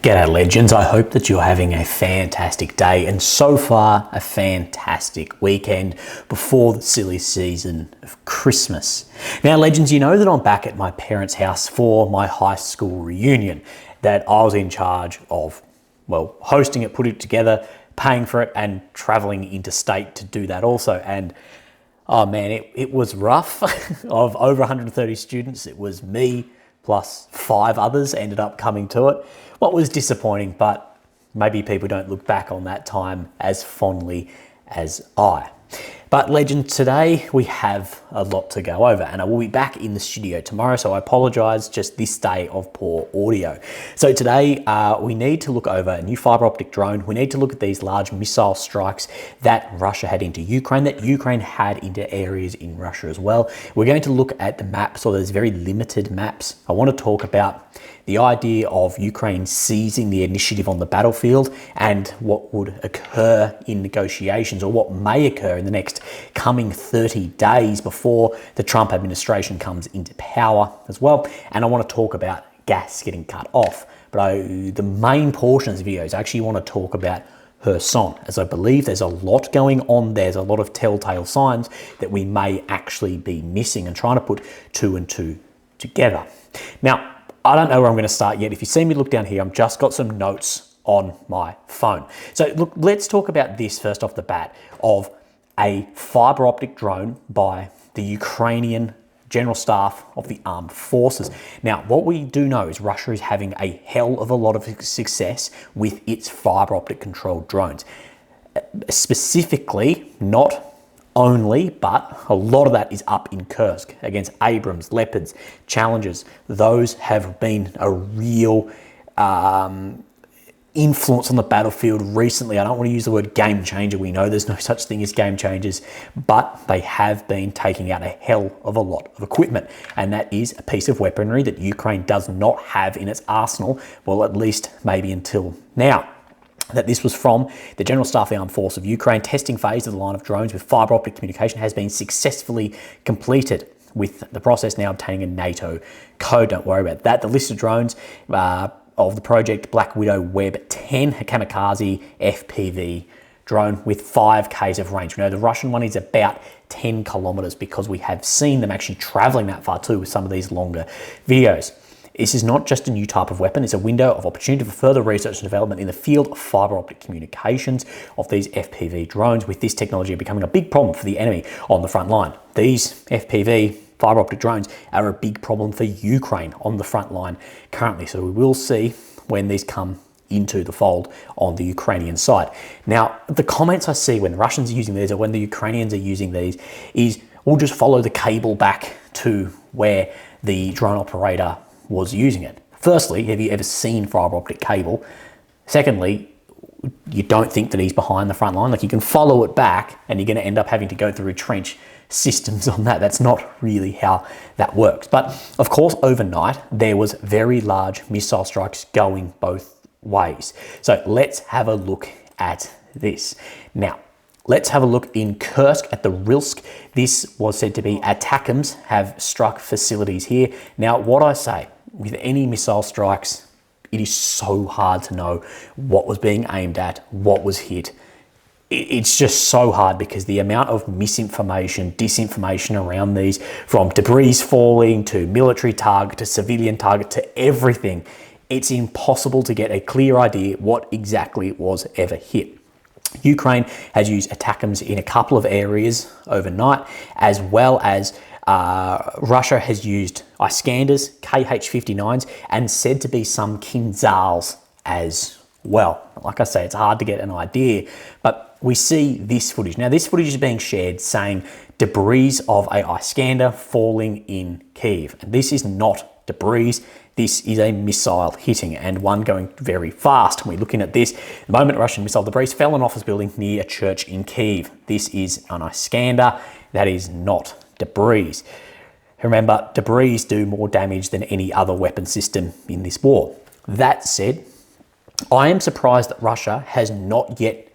G'day legends, I hope that you're having a fantastic day and so far a fantastic weekend before the silly season of Christmas. Now legends, you know that I'm back at my parents' house for my high school reunion that I was in charge of, well, hosting it, putting it together, paying for it and traveling interstate to do that also. And oh man, it was rough. Of over 130 students, it was me plus 5 others ended up coming to it. What was disappointing, but maybe people don't look back on that time as fondly as I. But legend, today we have a lot to go over and I will be back in the studio tomorrow, so I apologize, just this day of poor audio. So today we need to look over a new fiber optic drone. We need to look at these large missile strikes that Russia had into Ukraine, that Ukraine had into areas in Russia as well. We're going to look at the maps, or there's very limited maps. I want to talk about the idea of Ukraine seizing the initiative on the battlefield and what would occur in negotiations, or what may occur in the next coming 30 days before the Trump administration comes into power as well. And I want to talk about gas getting cut off. But the main portion of this video is I actually want to talk about Kherson, as I believe there's a lot going on there. There's a lot of telltale signs that we may actually be missing, and trying to put 2 and 2 together. Now, I don't know where I'm going to start yet. If you see me look down here, I've just got some notes on my phone. So look, let's talk about this first off the bat, of a fiber optic drone by the Ukrainian General Staff of the Armed Forces. Now, what we do know is Russia is having a hell of a lot of success with its fiber optic controlled drones. Specifically, not only, but a lot of that is up in Kursk against Abrams, Leopards, Challengers. Those have been a real influence on the battlefield recently. I don't want to use the word game changer. We know there's no such thing as game changers, but they have been taking out a hell of a lot of equipment. And that is a piece of weaponry that Ukraine does not have in its arsenal, well, at least maybe until now. That this was from the General Staff of the Armed Forces of Ukraine. Testing phase of the line of drones with fiber optic communication has been successfully completed, with the process now obtaining a NATO code. Don't worry about that. The list of drones of the project Black Widow Web 10, a kamikaze FPV drone with 5 Ks of range. We know the Russian one is about 10 kilometers because we have seen them actually traveling that far too with some of these longer videos. This is not just a new type of weapon, it's a window of opportunity for further research and development in the field of fiber optic communications of these FPV drones, with this technology becoming a big problem for the enemy on the front line. These FPV fiber optic drones are a big problem for Ukraine on the front line currently, so we will see when these come into the fold on the Ukrainian side. Now, the comments I see when the Russians are using these or when the Ukrainians are using these is, we'll just follow the cable back to where the drone operator was using it. Firstly, have you ever seen fiber optic cable? Secondly, you don't think that he's behind the front line. Like, you can follow it back and you're going to end up having to go through trench systems on that. That's not really how that works. But of course, overnight, there was very large missile strikes going both ways. So let's have a look at this. Now, let's have a look in Kursk at the Rilsk. This was said to be ATACMS have struck facilities here. Now, what I say, with any missile strikes, it is so hard to know what was being aimed at, what was hit. It's just so hard because the amount of misinformation, disinformation around these, from debris falling to military target to civilian target to everything, it's impossible to get a clear idea what exactly was ever hit. Ukraine has used ATACMS in a couple of areas overnight, as well as Russia has used Iskanders, KH-59s, and said to be some Kinzhals as well. Like I say, it's hard to get an idea, but we see this footage. Now, this footage is being shared saying debris of a Iskander falling in Kiev. And this is not debris. This is a missile hitting, and one going very fast. We're looking at this. The moment Russian missile debris fell on an office building near a church in Kiev. This is an Iskander. That is not debris. Remember, debris do more damage than any other weapon system in this war. That said, I am surprised that Russia has not yet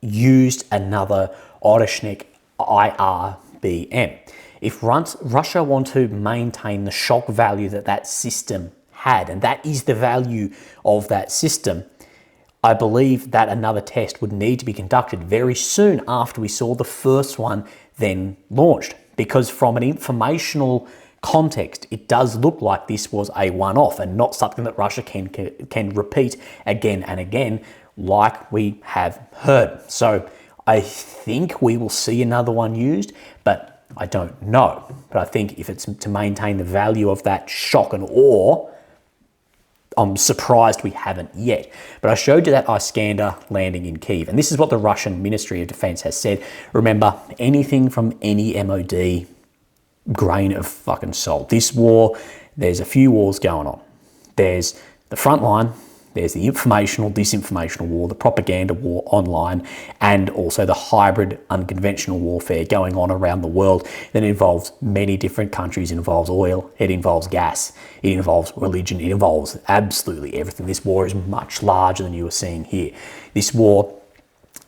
used another Oreshnik IRBM. If Russia want to maintain the shock value that that system had, and that is the value of that system. I believe that another test would need to be conducted very soon after we saw the first one then launched, because from an informational context, it does look like this was a one-off and not something that Russia can repeat again and again like we have heard. So I think we will see another one used, but I don't know. But I think if it's to maintain the value of that shock and awe, I'm surprised we haven't yet. But I showed you that Iskander landing in Kyiv, and this is what the Russian Ministry of Defense has said. Remember, anything from any MOD, grain of fucking salt. This war, there's a few wars going on. There's the front line, there's the informational, disinformational war, the propaganda war online, and also the hybrid unconventional warfare going on around the world that involves many different countries. It involves oil, it involves gas, it involves religion, it involves absolutely everything. This war is much larger than you are seeing here. This war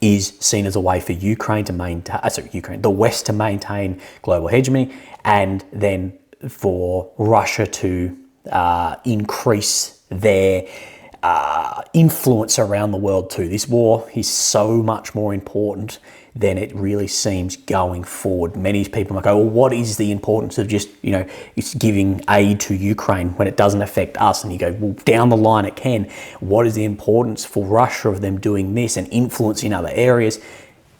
is seen as a way for Ukraine to maintain, the West to maintain global hegemony, and then for Russia to increase their influence around the world too. This war is so much more important than it really seems going forward. Many people might go, well, what is the importance of just, it's giving aid to Ukraine when it doesn't affect us? And you go, well, down the line it can. What is the importance for Russia of them doing this and influencing other areas?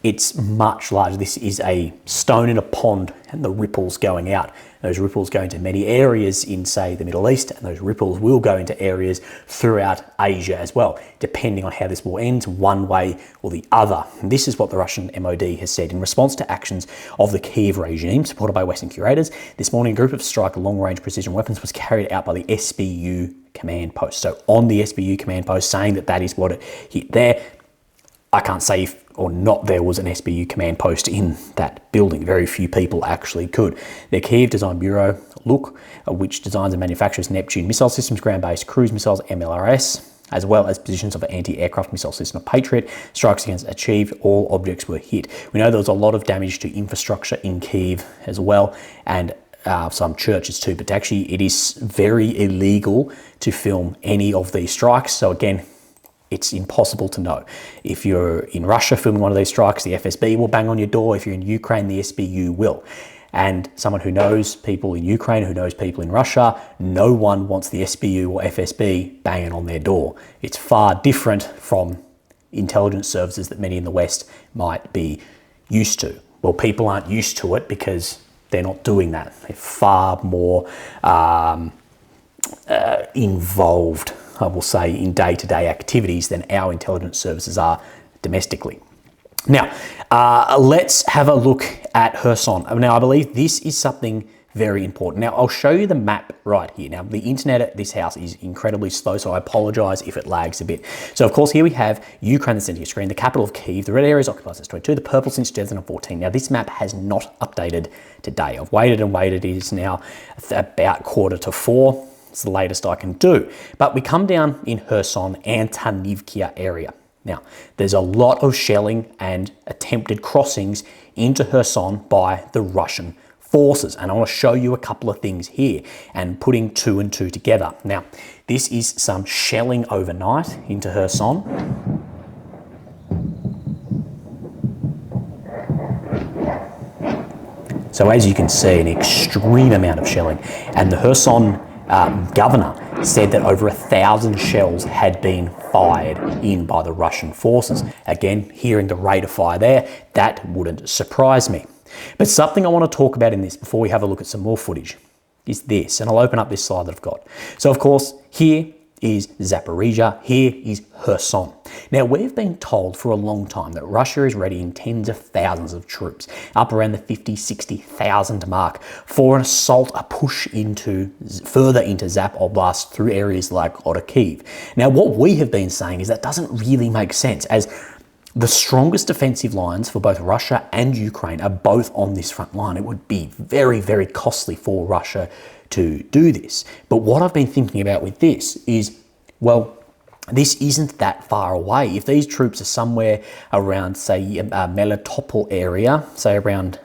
It's much larger. This is a stone in a pond and the ripples going out. Those ripples go into many areas in, say, the Middle East, and those ripples will go into areas throughout Asia as well, depending on how this war ends, one way or the other. And this is what the Russian MOD has said. In response to actions of the Kyiv regime, supported by Western curators, this morning a group of Stryker long-range precision weapons was carried out by the SBU command post. So on the SBU command post, saying that that is what it hit there. I can't say if or not there was an SBU command post in that building. Very few people actually could. The Kyiv Design Bureau, LUK, which designs and manufactures Neptune missile systems, ground-based cruise missiles, MLRS, as well as positions of an anti-aircraft missile system of Patriot, strikes against achieved, all objects were hit. We know there was a lot of damage to infrastructure in Kyiv as well, and some churches too, but actually it is very illegal to film any of these strikes. So again, it's impossible to know. If you're in Russia filming one of these strikes, the FSB will bang on your door. If you're in Ukraine, the SBU will. And someone who knows people in Ukraine, who knows people in Russia, no one wants the SBU or FSB banging on their door. It's far different from intelligence services that many in the West might be used to. Well, people aren't used to it because they're not doing that. They're far more involved, I will say, in day-to-day activities than our intelligence services are domestically. Now, let's have a look at Kherson. Now, I believe this is something very important. Now, I'll show you the map right here. Now, the internet at this house is incredibly slow, so I apologize if it lags a bit. So, of course, here we have Ukraine, the center of your screen, the capital of Kyiv. The red area is occupied since 22, the purple since 2014. Now, this map has not updated today. I've waited and waited. It is now about 3:45. It's the latest I can do. But we come down in Kherson, Antonivka area. Now, there's a lot of shelling and attempted crossings into Kherson by the Russian forces. And I want to show you a couple of things here and putting two and two together. Now, this is some shelling overnight into Kherson. So as you can see, an extreme amount of shelling. And the Kherson governor said that over 1,000 shells had been fired in by the Russian forces. Again, hearing the rate of fire there, that wouldn't surprise me. But something I want to talk about in this before we have a look at some more footage is this, and I'll open up this slide that I've got. So of course, here is Zaporizhia, here is Kherson. Now, we've been told for a long time that Russia is readying tens of thousands of troops, up around the 50, 60,000 mark, for an assault, a push further into Zap Oblast through areas like Kyiv. Now, what we have been saying is that doesn't really make sense, as the strongest defensive lines for both Russia and Ukraine are both on this front line. It would be very, very costly for Russia to do this. But what I've been thinking about with this is, well, this isn't that far away. If these troops are somewhere around, say, Melitopol area, say around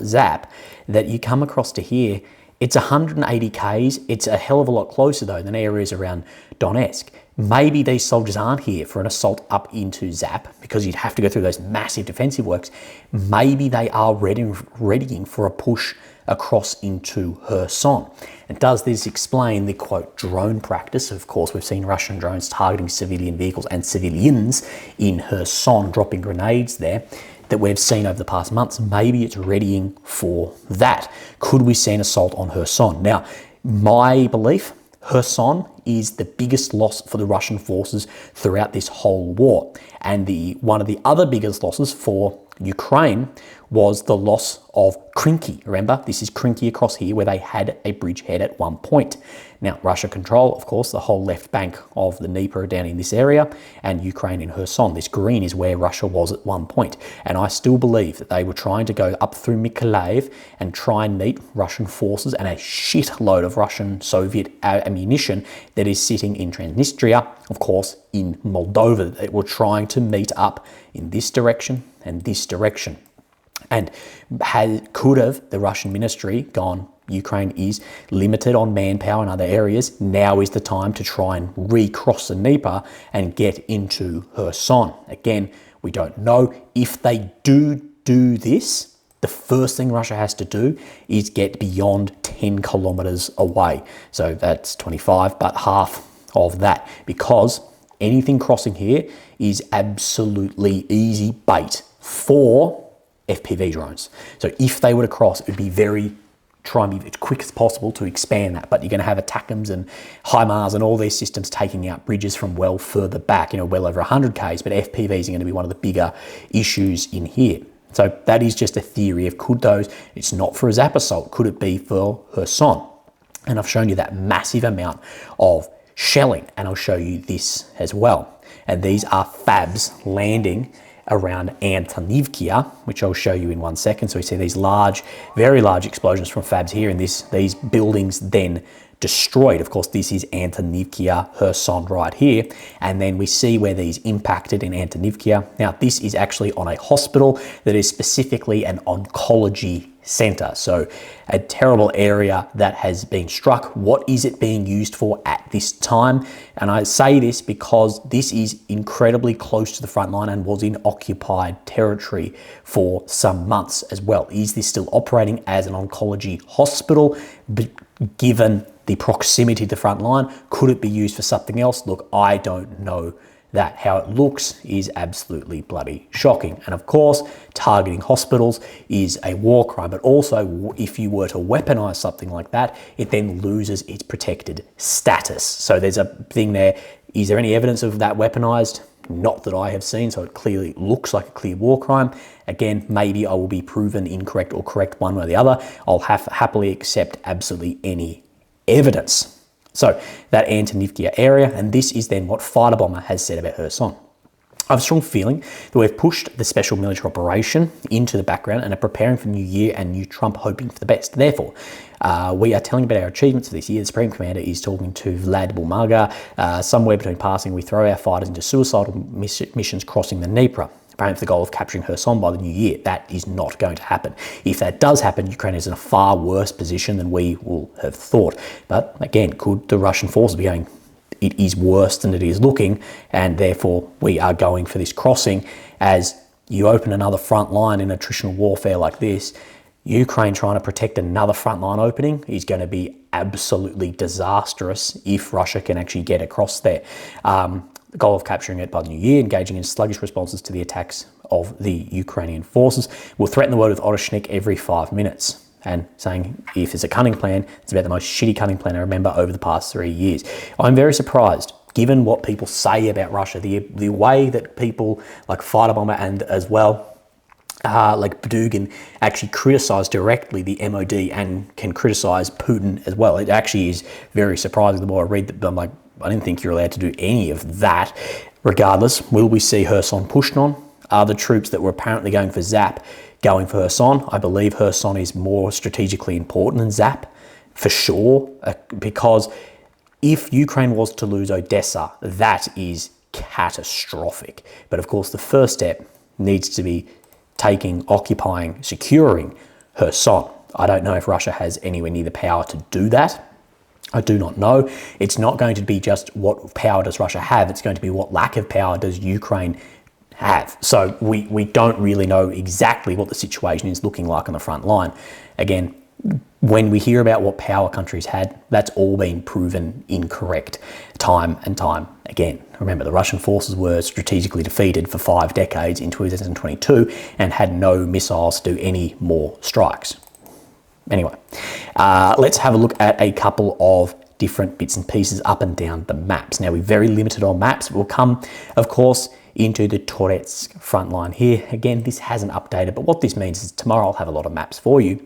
Zap, that you come across to here, It's 180 Ks. It's a hell of a lot closer though than areas around Donetsk. Maybe these soldiers aren't here for an assault up into Zap because you'd have to go through those massive defensive works. Maybe they are readying for a push across into Kherson. And does this explain the quote drone practice? Of course, we've seen Russian drones targeting civilian vehicles and civilians in Kherson, dropping grenades there, that we've seen over the past months. Maybe it's readying for that. Could we see an assault on Kherson? Now, my belief, Kherson is the biggest loss for the Russian forces throughout this whole war. And one of the other biggest losses for Ukraine was the loss of Krinky. Remember, this is Krinky across here where they had a bridgehead at one point. Now, Russia control, of course, the whole left bank of the Dnieper down in this area, and Ukraine in Kherson. This green is where Russia was at one point. And I still believe that they were trying to go up through Mykolaiv and try and meet Russian forces and a shitload of Russian Soviet ammunition that is sitting in Transnistria, of course, in Moldova. They were trying to meet up in this direction and this direction. And could have the Russian ministry gone, Ukraine is limited on manpower in other areas. Now is the time to try and recross the Dnieper and get into Kherson. Again, we don't know. If they do this, the first thing Russia has to do is get beyond 10 kilometers away. So that's 25, but half of that, because anything crossing here is absolutely easy bait for FPV drones. So if they were to cross, it would be try and be as quick as possible to expand that. But you're going to have ATACMS and HIMARS and all these systems taking out bridges from well further back, well over 100 Ks, but FPVs are going to be one of the bigger issues in here. So that is just a theory of could those, it's not for a Zap assault, could it be for Kherson? And I've shown you that massive amount of shelling, and I'll show you this as well. And these are FABs landing around Antonivka, which I'll show you in 1 second. So we see these large, very large explosions from FABs here, and these buildings then destroyed. Of course, this is Antonivka, Kherson right here. And then we see where these impacted in Antonivka. Now, this is actually on a hospital that is specifically an oncology center. So a terrible area that has been struck. What is it being used for at this time? And I say this because this is incredibly close to the front line and was in occupied territory for some months as well. Is this still operating as an oncology hospital? Given the proximity to the front line, could it be used for something else? Look, I don't know that. How it looks is absolutely bloody shocking. And of course, targeting hospitals is a war crime, but also if you were to weaponize something like that, it then loses its protected status. So there's a thing there. Is there any evidence of that weaponized? Not that I have seen, so it clearly looks like a clear war crime. Again, maybe I will be proven incorrect or correct one way or the other. I'll happily accept absolutely any evidence. So that Antonivka area, and this is then what Fighter Bomber has said about Kherson. I have a strong feeling that we've pushed the special military operation into the background and are preparing for New Year and new Trump, hoping for the best. Therefore, we are telling about our achievements for this year. The Supreme Commander is talking to Vlad Bulmaga. Somewhere between passing, we throw our fighters into suicidal missions crossing the Dnieper, apparently for the goal of capturing Kherson by the new year. That is not going to happen. If that does happen, Ukraine is in a far worse position than we will have thought. But again, could the Russian forces be going, it is worse than it is looking, and therefore we are going for this crossing. As you open another front line in attritional warfare like this, Ukraine trying to protect another front line opening is going to be absolutely disastrous if Russia can actually get across there. The goal of capturing it by the new year, engaging in sluggish responses to the attacks of the Ukrainian forces, will threaten the world with Oroshnik every 5 minutes. And saying if it's a cunning plan, it's about the most shitty cunning plan I remember over the past 3 years. I'm very surprised, given what people say about Russia, the way that people like Fighter Bomber and as well, like Badugin actually criticize directly the MOD and can criticize Putin as well. It actually is very surprising. The more I read that, I'm like, I didn't think you're allowed to do any of that. Regardless, will we see Kherson pushed on? Are the troops that were apparently going for Zap going for Kherson? I believe Kherson is more strategically important than Zap, for sure, because if Ukraine was to lose Odessa, that is catastrophic. But of course, the first step needs to be occupying, securing Kherson. I don't know if Russia has anywhere near the power to do that. I do not know. It's not going to be just what power does Russia have. It's going to be what lack of power does Ukraine have. So we don't really know exactly what the situation is looking like on the front line. Again, when we hear about what power countries had, that's all been proven incorrect time and time again. Remember, the Russian forces were strategically defeated for 5 decades in 2022 and had no missiles to do any more strikes. Anyway, let's have a look at a couple of different bits and pieces up and down the maps. Now, we're very limited on maps. We'll come, of course, into the Toretsk front line here. Again, this hasn't updated, but what this means is tomorrow I'll have a lot of maps for you.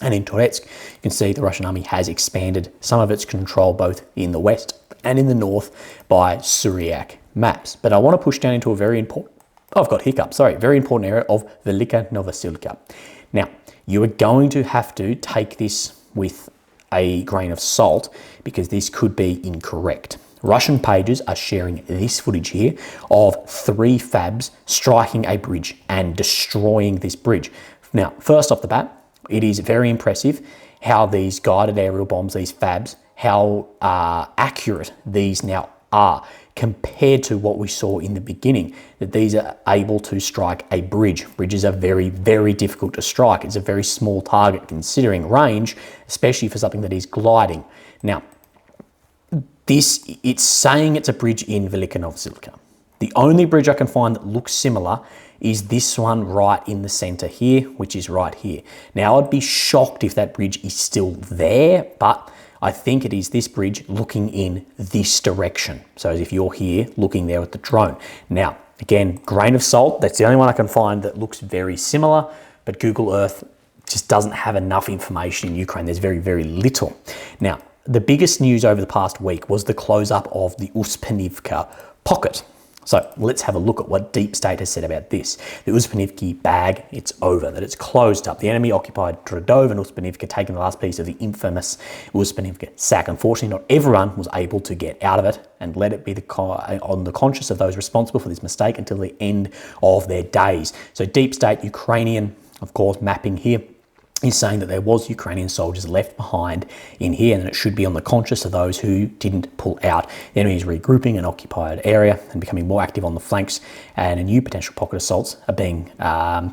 And in Toretsk, you can see the Russian army has expanded some of its control both in the west and in the north by Syriac maps. But I want to push down into a very important, very important area of Velika Novosilka. Now, you are going to have to take this with a grain of salt because this could be incorrect. Russian pages are sharing this footage here of 3 FABs striking a bridge and destroying this bridge. Now, first off the bat, it is very impressive how these guided aerial bombs, these FABs, how accurate these now are compared to what we saw in the beginning, that these are able to strike a bridge. Bridges are very, very difficult to strike. It's a very small target considering range, especially for something that is gliding. Now, it's saying it's a bridge in Velika Novosilka. The only bridge I can find that looks similar is this one right in the center here, which is right here. Now, I'd be shocked if that bridge is still there, but I think it is this bridge looking in this direction. So as if you're here looking there at the drone. Now, again, grain of salt, that's the only one I can find that looks very similar, but Google Earth just doesn't have enough information in Ukraine. There's very, very little. Now, the biggest news over the past week was the close-up of the Uspanivka Pocket. So let's have a look at what Deep State has said about this. The Uspanivki bag, it's over, that it's closed up. The enemy occupied Tredov and Uspanivka, taking the last piece of the infamous Uspanivka sack. Unfortunately, not everyone was able to get out of it, and let it be on the conscience of those responsible for this mistake until the end of their days. So Deep State, Ukrainian, of course, mapping here, is saying that there was Ukrainian soldiers left behind in here, and it should be on the conscience of those who didn't pull out. The enemy is regrouping an occupied area and becoming more active on the flanks, and a new potential pocket assaults are being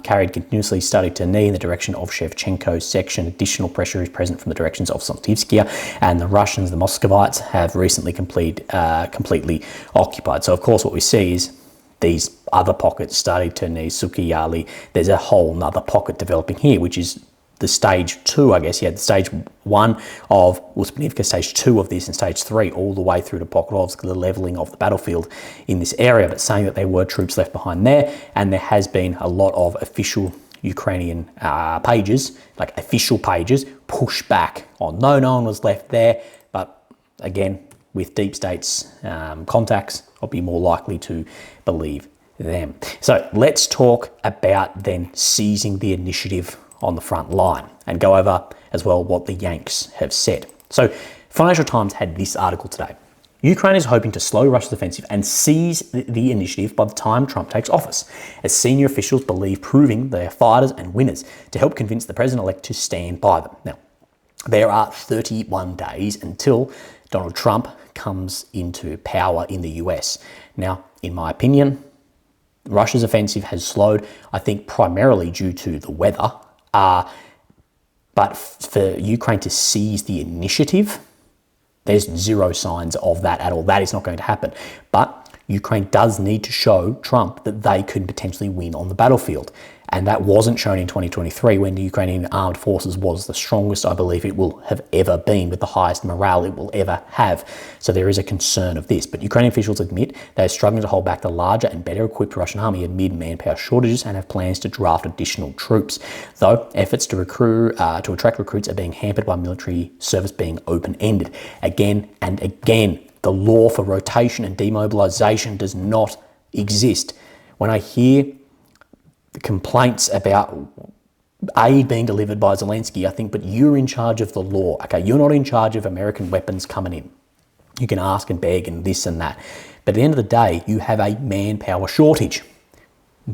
carried continuously, starting to knee in the direction of Shevchenko's section. Additional pressure is present from the directions of Saltivskaya, and the Russians, the Muscovites, have recently completely occupied. So of course what we see is these other pockets starting to knee Sukiyali. There's a whole nother pocket developing here, which is the stage 2, I guess. You had the stage 1 of Uspanivka, stage 2 of this, and stage 3 all the way through to Pokrovsk, the levelling of the battlefield in this area, but saying that there were troops left behind there, and there has been a lot of official Ukrainian pages, like official pages, push back on no one was left there. But again, with Deep State's contacts, I'll be more likely to believe them. So let's talk about then seizing the initiative on the front line and go over as well what the Yanks have said. So Financial Times had this article today. Ukraine is hoping to slow Russia's offensive and seize the initiative by the time Trump takes office, as senior officials believe proving they are fighters and winners to help convince the president-elect to stand by them. Now, there are 31 days until Donald Trump comes into power in the US. Now, in my opinion, Russia's offensive has slowed, I think primarily due to the weather. But for Ukraine to seize the initiative, there's zero signs of that at all. That is not going to happen. But Ukraine does need to show Trump that they could potentially win on the battlefield. And that wasn't shown in 2023 when the Ukrainian armed forces was the strongest, I believe it will have ever been, with the highest morale it will ever have. So there is a concern of this. But Ukrainian officials admit they are struggling to hold back the larger and better equipped Russian army amid manpower shortages and have plans to draft additional troops. Though efforts to attract recruits are being hampered by military service being open-ended. Again and again, the law for rotation and demobilization does not exist. When I hear the complaints about aid being delivered by Zelensky, I think, but you're in charge of the law. Okay, you're not in charge of American weapons coming in. You can ask and beg and this and that. But at the end of the day, you have a manpower shortage.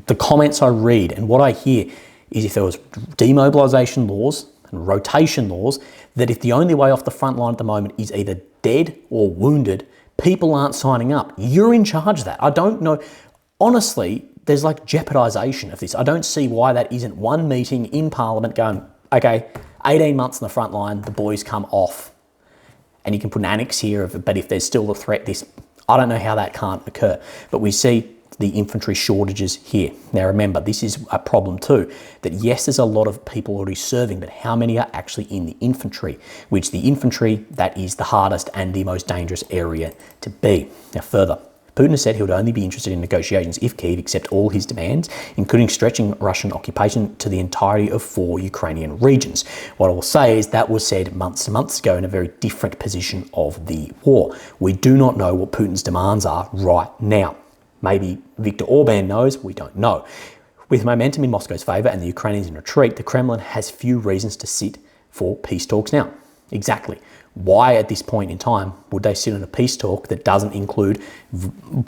The comments I read and what I hear is if there was demobilization laws and rotation laws that if the only way off the front line at the moment is either dead or wounded, people aren't signing up. You're in charge of that. I don't know. Honestly, there's like jeopardization of this. I don't see why that isn't one meeting in Parliament going, okay, 18 months on the front line, the boys come off. And you can put an annex here of it, but if there's still a threat, I don't know how that can't occur. But we see the infantry shortages here. Now remember, this is a problem too, that yes, there's a lot of people already serving, but how many are actually in the infantry? Which the infantry, that is the hardest and the most dangerous area to be. Now further, Putin has said he would only be interested in negotiations if Kyiv accept all his demands, including stretching Russian occupation to the entirety of 4 Ukrainian regions. What I will say is that was said months and months ago in a very different position of the war. We do not know what Putin's demands are right now. Maybe Viktor Orban knows, we don't know. With momentum in Moscow's favour and the Ukrainians in retreat, the Kremlin has few reasons to sit for peace talks now. Exactly. Why at this point in time would they sit on a peace talk that doesn't include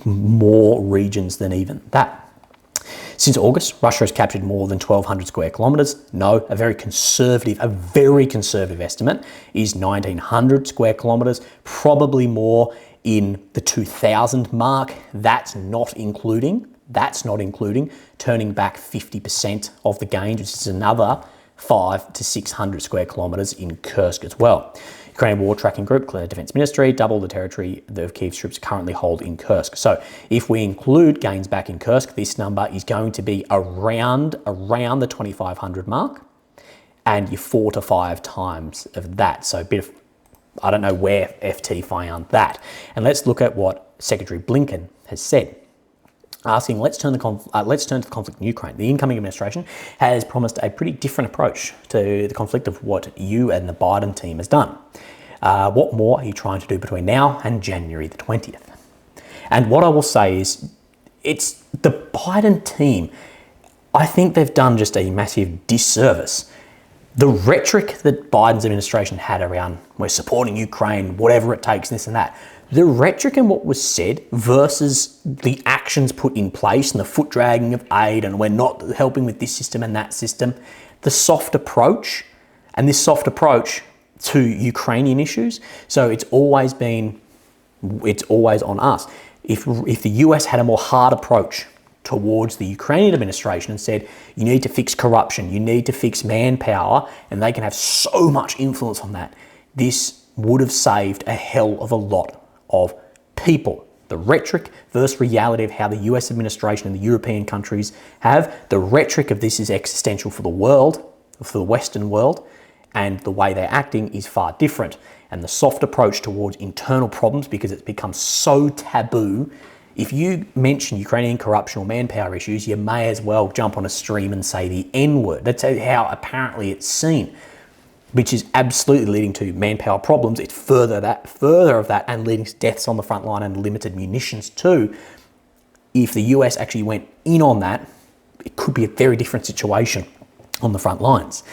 more regions than even that? Since August, Russia has captured more than 1,200 square kilometres. No, a very conservative estimate is 1,900 square kilometres, probably more in the 2,000 mark. That's not including turning back 50% of the gains, which is another 500 to 600 square kilometres in Kursk as well. Ukrainian War Tracking Group, Defence Ministry, double the territory the Kyiv's troops currently hold in Kursk. So if we include gains back in Kursk, this number is going to be around the 2,500 mark, and you're 4 to 5 times of that. So a bit of, I don't know where FT found that. And let's look at what Secretary Blinken has said. Asking, let's turn to the conflict in Ukraine. The incoming administration has promised a pretty different approach to the conflict of what you and the Biden team has done. What more are you trying to do between now and January the 20th? And what I will say is, it's the Biden team, I think they've done just a massive disservice. The rhetoric that Biden's administration had around, we're supporting Ukraine, whatever it takes, this and that, the rhetoric and what was said versus the actions put in place and the foot dragging of aid and we're not helping with this system and that system, the soft approach to Ukrainian issues. So it's always on us. If the US had a more hard approach towards the Ukrainian administration and said, you need to fix corruption, you need to fix manpower, and they can have so much influence on that, this would have saved a hell of a lot of people. The rhetoric versus reality of how the US administration and the European countries have. The rhetoric of this is existential for the world, for the Western world, and the way they're acting is far different. And the soft approach towards internal problems, because it's become so taboo. If you mention Ukrainian corruption or manpower issues, you may as well jump on a stream and say the N-word. That's how apparently it's seen, which is absolutely leading to manpower problems. It's further of that and leading to deaths on the front line and limited munitions too. If the US actually went in on that, it could be a very different situation on the front lines.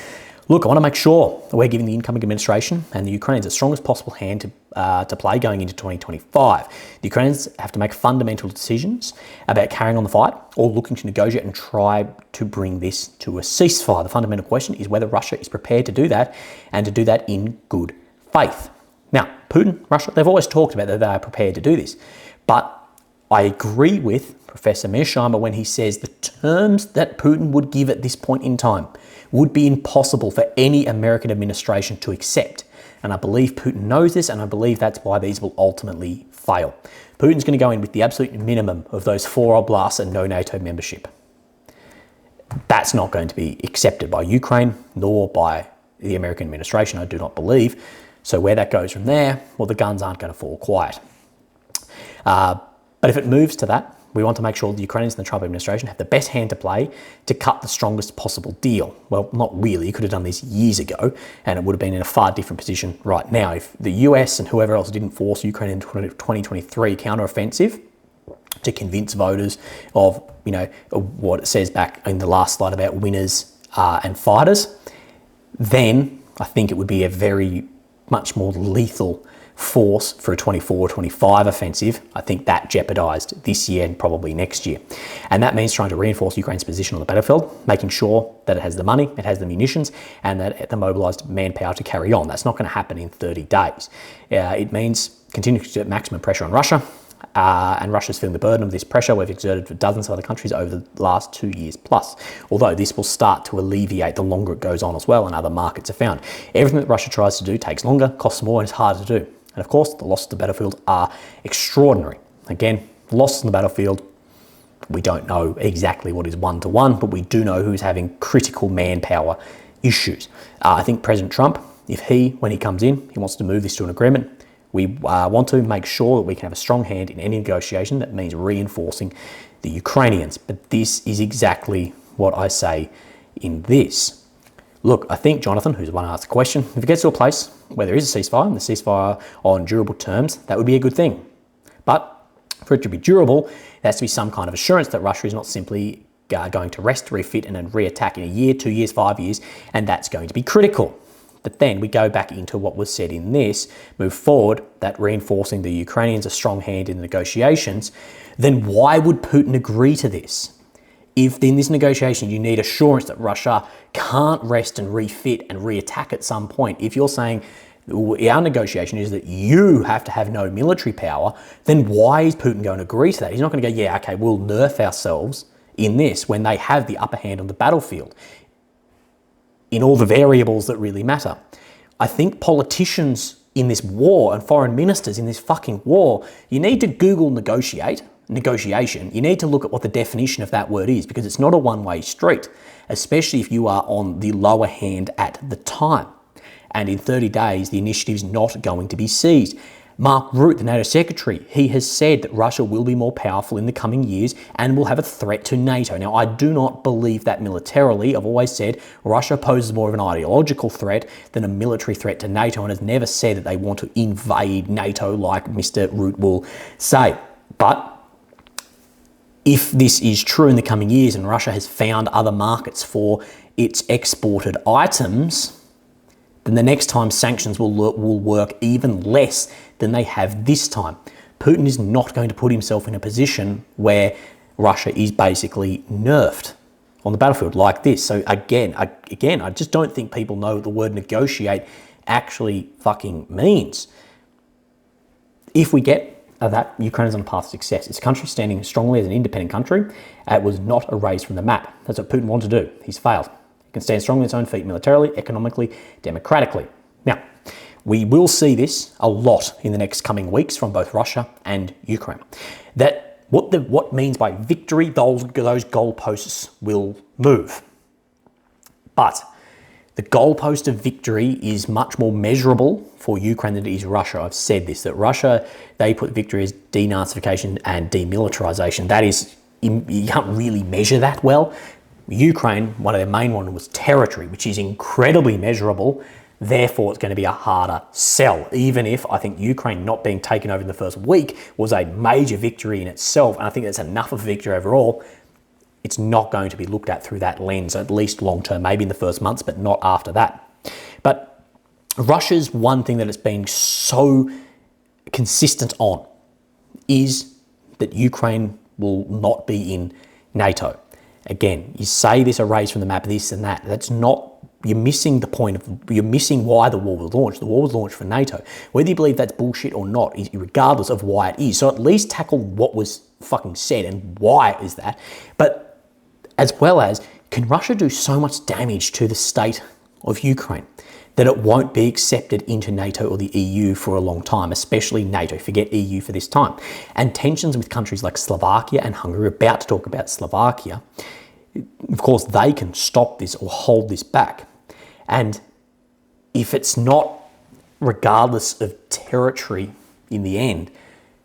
Look, I want to make sure that we're giving the incoming administration and the Ukrainians the strongest possible hand to play going into 2025. The Ukrainians have to make fundamental decisions about carrying on the fight or looking to negotiate and try to bring this to a ceasefire. The fundamental question is whether Russia is prepared to do that and to do that in good faith. Now, Putin, Russia, they've always talked about that they are prepared to do this. But I agree with Professor Mearsheimer when he says the terms that Putin would give at this point in time would be impossible for any American administration to accept. And I believe Putin knows this, and I believe that's why these will ultimately fail. Putin's going to go in with the absolute minimum of those 4 oblasts and no NATO membership. That's not going to be accepted by Ukraine, nor by the American administration, I do not believe. So where that goes from there, well, the guns aren't going to fall quiet. But if it moves to that, we want to make sure the Ukrainians and the Trump administration have the best hand to play to cut the strongest possible deal. Well, not really. You could have done this years ago, and it would have been in a far different position right now. If the US and whoever else didn't force Ukraine into 2023 counteroffensive to convince voters of, what it says back in the last slide about winners and fighters, then I think it would be a very much more lethal force for a 24-25 offensive, I think that jeopardized this year and probably next year. And that means trying to reinforce Ukraine's position on the battlefield, making sure that it has the money, it has the munitions, and that it the mobilized manpower to carry on. That's not going to happen in 30 days. It means continuing to exert maximum pressure on Russia, and Russia's feeling the burden of this pressure we've exerted for dozens of other countries over the last 2 years plus. Although this will start to alleviate the longer it goes on as well and other markets are found. Everything that Russia tries to do takes longer, costs more, and is harder to do. And of course, the losses on the battlefield are extraordinary. Again, the losses on the battlefield, we don't know exactly what is one-to-one, but we do know who's having critical manpower issues. I think President Trump, when he comes in, he wants to move this to an agreement. We want to make sure that we can have a strong hand in any negotiation. That means reinforcing the Ukrainians. But this is exactly what I say in this. Look, I think Jonathan, who's the one who asked the question, if it gets to a place where there is a ceasefire, and the ceasefire on durable terms, that would be a good thing. But for it to be durable, there has to be some kind of assurance that Russia is not simply going to rest, refit, and then re-attack in a year, 2 years, 5 years, and that's going to be critical. But then we go back into what was said in this, move forward, that reinforcing the Ukrainians a strong hand in the negotiations, then why would Putin agree to this? If in this negotiation you need assurance that Russia can't rest and refit and re-attack at some point, if you're saying our negotiation is that you have to have no military power, then why is Putin going to agree to that? He's not going to go, yeah, okay, we'll nerf ourselves in this when they have the upper hand on the battlefield in all the variables that really matter. I think politicians in this war and foreign ministers in this fucking war, you need to Google negotiation. You need to look at what the definition of that word is, because it's not a one-way street, especially if you are on the lower hand at the time. And in 30 days, the initiative is not going to be seized. Mark Rutte, the NATO secretary, he has said that Russia will be more powerful in the coming years and will have a threat to NATO. Now, I do not believe that militarily. I've always said Russia poses more of an ideological threat than a military threat to NATO, and has never said that they want to invade NATO like Mr. Rutte will say. But if this is true in the coming years and Russia has found other markets for its exported items, then the next time sanctions will work even less than they have this time. Putin is not going to put himself in a position where Russia is basically nerfed on the battlefield like this. So again, I just don't think people know what the word negotiate actually fucking means. If we get that, Ukraine is on a path to success. It's a country standing strongly as an independent country. It was not erased from the map. That's what Putin wanted to do. He's failed. He can stand strongly on its own feet militarily, economically, democratically. Now, we will see this a lot in the next coming weeks from both Russia and Ukraine. That what means by victory, those goalposts will move. But the goalpost of victory is much more measurable for Ukraine than it is Russia. I've said this, that Russia, they put victory as denazification and demilitarization. That is, you can't really measure that well. Ukraine, one of their main ones was territory, which is incredibly measurable. Therefore, it's going to be a harder sell, even if I think Ukraine not being taken over in the first week was a major victory in itself. And I think that's enough of a victory overall. It's not going to be looked at through that lens, at least long term, maybe in the first months, but not after that. But Russia's one thing that it's been so consistent on is that Ukraine will not be in NATO. Again, you say this erased from the map, this and that. That's not, you're missing the point you're missing why the war was launched. The war was launched for NATO. Whether you believe that's bullshit or not, regardless of why it is. So at least tackle what was fucking said and why is that. But as well as, can Russia do so much damage to the state of Ukraine that it won't be accepted into NATO or the EU for a long time, especially NATO, forget EU for this time. And tensions with countries like Slovakia and Hungary, we're about to talk about Slovakia, of course they can stop this or hold this back. And if it's not, regardless of territory in the end,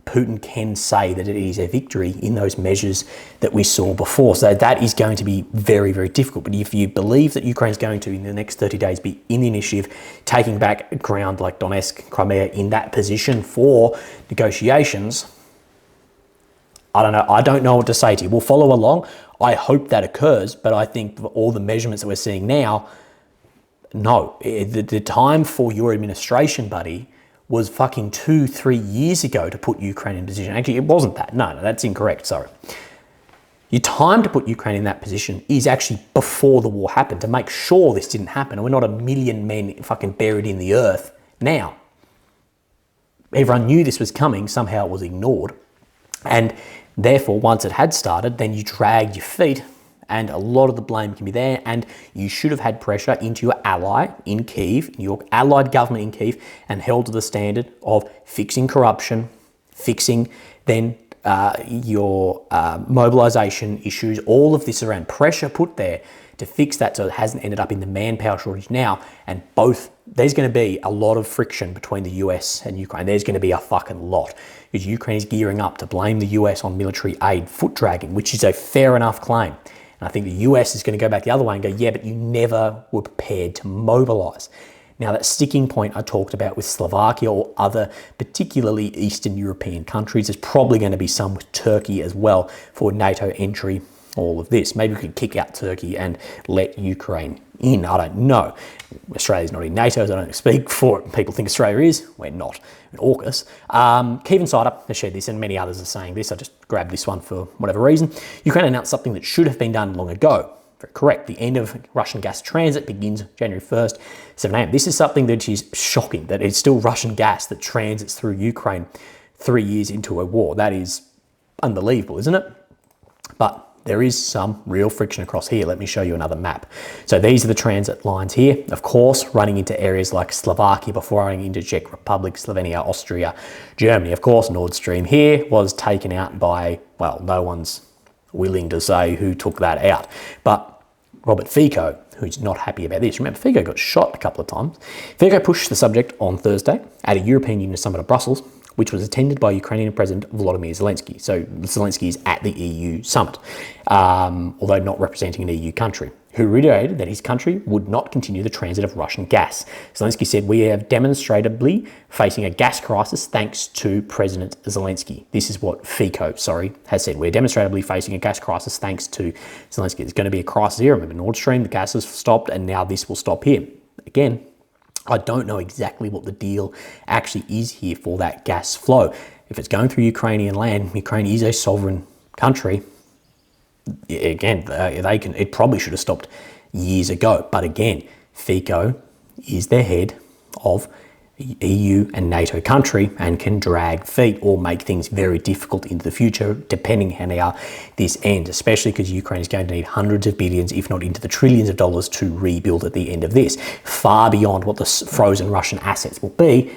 Putin can say that it is a victory in those measures that we saw before. So that is going to be very, very difficult. But if you believe that Ukraine is going to, in the next 30 days, be in the initiative, taking back ground like Donetsk, Crimea, in that position for negotiations, I don't know. I don't know what to say to you. We'll follow along. I hope that occurs. But I think for all the measurements that we're seeing now, no. The time for your administration, buddy, was fucking 2-3 years ago to put Ukraine in position. Actually, it wasn't that. No, that's incorrect. Sorry. Your time to put Ukraine in that position is actually before the war happened, to make sure this didn't happen. And we're not a million men fucking buried in the earth now. Everyone knew this was coming. Somehow it was ignored. And therefore, once it had started, then you dragged your feet, and a lot of the blame can be there. And you should have had pressure into your ally in Kyiv, your allied government in Kyiv, and held to the standard of fixing corruption, fixing then your mobilization issues, all of this around pressure put there to fix that so it hasn't ended up in the manpower shortage now. And there's going to be a lot of friction between the US and Ukraine. There's going to be a fucking lot, because Ukraine is gearing up to blame the US on military aid foot dragging, which is a fair enough claim. And I think the US is going to go back the other way and go, yeah, but you never were prepared to mobilize. Now, that sticking point I talked about with Slovakia or other particularly Eastern European countries, there's probably going to be some with Turkey as well for NATO entry, all of this. Maybe we could kick out Turkey and let Ukraine in. I don't know. Australia's not in NATO, so I don't speak for it. People think Australia is. We're not. An AUKUS. Kyiv Insider has shared this, and many others are saying this. I just grabbed this one for whatever reason. Ukraine announced something that should have been done long ago. Very correct. The end of Russian gas transit begins January 1st, 7 a.m. This is something that is shocking, that it's still Russian gas that transits through Ukraine 3 years into a war. That is unbelievable, isn't it? But there is some real friction across here. Let me show you another map. So these are the transit lines here, of course, running into areas like Slovakia before running into Czech Republic, Slovenia, Austria, Germany. Of course, Nord Stream here was taken out by, well, no one's willing to say who took that out. But Robert Fico, who's not happy about this. Remember, Fico got shot a couple of times. Fico pushed the subject on Thursday at a European Union summit in Brussels, which was attended by Ukrainian President Volodymyr Zelensky. So Zelensky is at the EU summit, although not representing an EU country, who reiterated that his country would not continue the transit of Russian gas. Zelensky said, "We are demonstrably facing a gas crisis thanks to President Zelensky." This is what Fico, has said. "We're demonstrably facing a gas crisis thanks to Zelensky." There's going to be a crisis here. Remember, Nord Stream, the gas has stopped, and now this will stop here. Again, I don't know exactly what the deal actually is here for that gas flow. If it's going through Ukrainian land, Ukraine is a sovereign country. Again, it probably should have stopped years ago. But again, Fico is the head of EU and NATO country and can drag feet or make things very difficult into the future, depending how this ends, especially because Ukraine is going to need hundreds of billions, if not into the trillions of dollars to rebuild at the end of this, far beyond what the frozen Russian assets will be.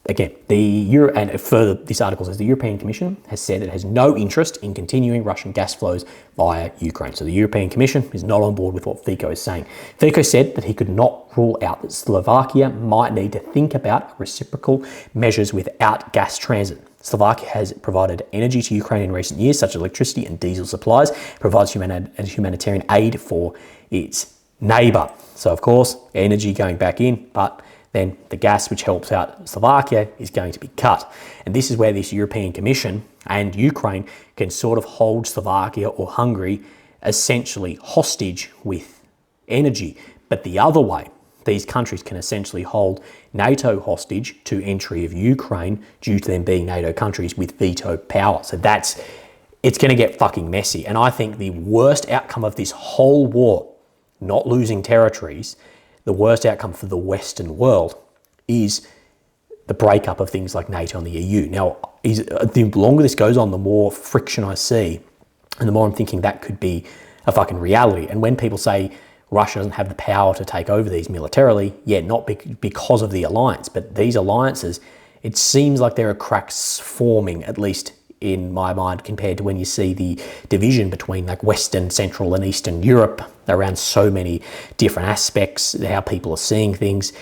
Again, and further, this article says the European Commission has said it has no interest in continuing Russian gas flows via Ukraine. So the European Commission is not on board with what Fico is saying. Fico said that he could not rule out that Slovakia might need to think about reciprocal measures without gas transit. Slovakia has provided energy to Ukraine in recent years, such as electricity and diesel supplies, provides humanitarian aid for its neighbour. So, of course, energy going back in, but then the gas which helps out Slovakia is going to be cut. And this is where this European Commission and Ukraine can sort of hold Slovakia or Hungary essentially hostage with energy. But the other way, these countries can essentially hold NATO hostage to entry of Ukraine due to them being NATO countries with veto power. So it's going to get fucking messy. And I think the worst outcome of this whole war, not losing territories, the worst outcome for the Western world is the breakup of things like NATO and the EU. Now, the longer this goes on, the more friction I see, and the more I'm thinking that could be a fucking reality. And when people say Russia doesn't have the power to take over these militarily, yeah, not because of the alliance, but these alliances, it seems like there are cracks forming, at least in my mind, compared to when you see the division between like Western, Central and Eastern Europe around so many different aspects, how people are seeing things,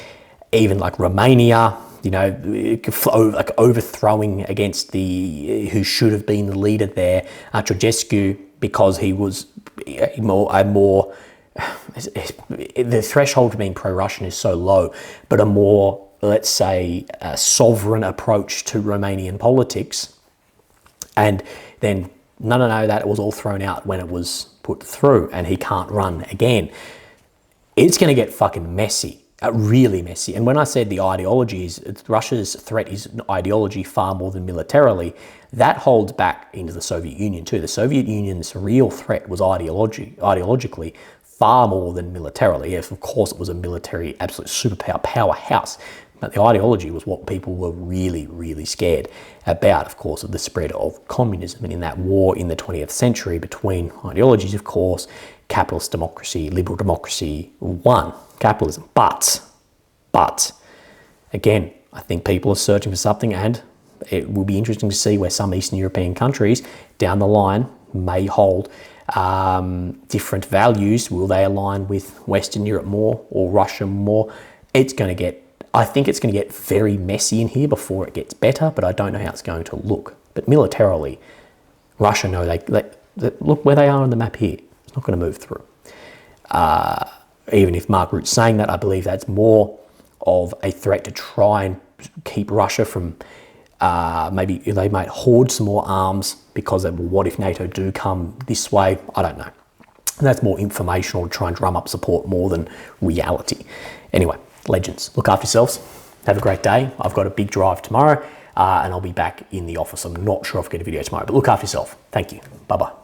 even like Romania, you know, like overthrowing against who should have been the leader there, Ceausescu, because he was the threshold to being pro-Russian is so low, but a more, let's say, sovereign approach to Romanian politics. And then, no, that was all thrown out when it was put through and he can't run again. It's going to get fucking messy. really messy. And when I said the ideology is, Russia's threat is ideology far more than militarily, that holds back into the Soviet Union too. The Soviet Union's real threat was ideologically far more than militarily. Yes, of course it was a military absolute superpower powerhouse, but the ideology was what people were really, really scared about, of course, of the spread of communism. And in that war in the 20th century between ideologies, of course, capitalist democracy, liberal democracy won capitalism. But again, I think people are searching for something, and it will be interesting to see where some Eastern European countries down the line may hold different values. Will they align with Western Europe more or Russia more? I think it's going to get very messy in here before it gets better, but I don't know how it's going to look. But militarily, Russia know they look where they are on the map here. It's not going to move through. Even if Mark Rutte's saying that, I believe that's more of a threat to try and keep Russia from maybe they might hoard some more arms because of, well, what if NATO do come this way? I don't know. And that's more informational to try and drum up support more than reality. Anyway, legends, look after yourselves. Have a great day. I've got a big drive tomorrow and I'll be back in the office. I'm not sure if I'll get a video tomorrow, but look after yourself. Thank you. Bye-bye.